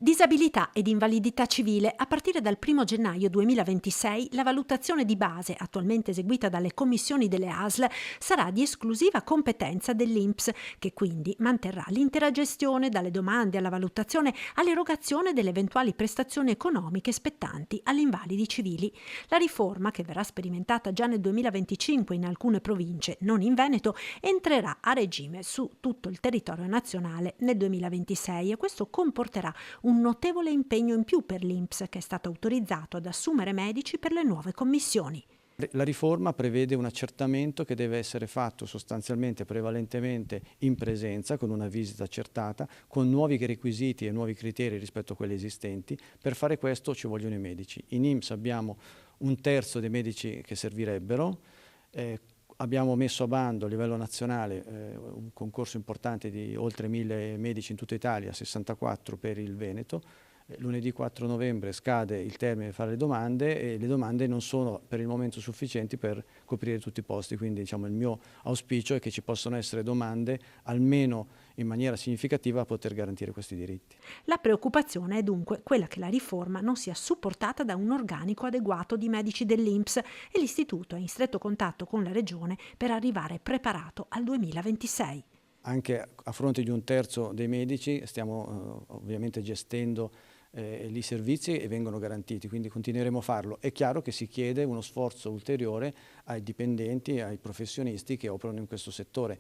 Disabilità ed invalidità civile. A partire dal 1 gennaio 2026 la valutazione di base, attualmente eseguita dalle commissioni delle ASL, sarà di esclusiva competenza dell'INPS, che quindi manterrà l'intera gestione dalle domande alla valutazione all'erogazione delle eventuali prestazioni economiche spettanti agli invalidi civili. La riforma, che verrà sperimentata già nel 2025 in alcune province, non in Veneto, entrerà a regime su tutto il territorio nazionale nel 2026 e questo comporterà un notevole impegno in più per l'INPS, che è stato autorizzato ad assumere medici per le nuove commissioni. La riforma prevede un accertamento che deve essere fatto sostanzialmente prevalentemente in presenza, con una visita accertata, con nuovi requisiti e nuovi criteri rispetto a quelli esistenti. Per fare questo ci vogliono i medici. In INPS abbiamo un terzo dei medici che servirebbero. Abbiamo messo a bando a livello nazionale un concorso importante di oltre 1000 medici in tutta Italia, 64 per il Veneto. Lunedì 4 novembre scade il termine per fare le domande e le domande non sono per il momento sufficienti per coprire tutti i posti, quindi il mio auspicio è che ci possano essere domande almeno in maniera significativa a poter garantire questi diritti. La preoccupazione è dunque quella che la riforma non sia supportata da un organico adeguato di medici dell'INPS e l'Istituto è in stretto contatto con la Regione per arrivare preparato al 2026. Anche a fronte di un terzo dei medici stiamo ovviamente gestendo i servizi e vengono garantiti, quindi continueremo a farlo. È chiaro che si chiede uno sforzo ulteriore ai dipendenti, ai professionisti che operano in questo settore.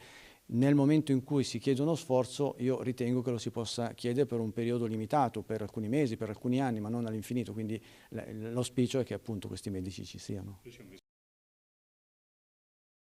Nel momento in cui si chiede uno sforzo, io ritengo che lo si possa chiedere per un periodo limitato, per alcuni mesi, per alcuni anni, ma non all'infinito, quindi l'auspicio è che appunto questi medici ci siano.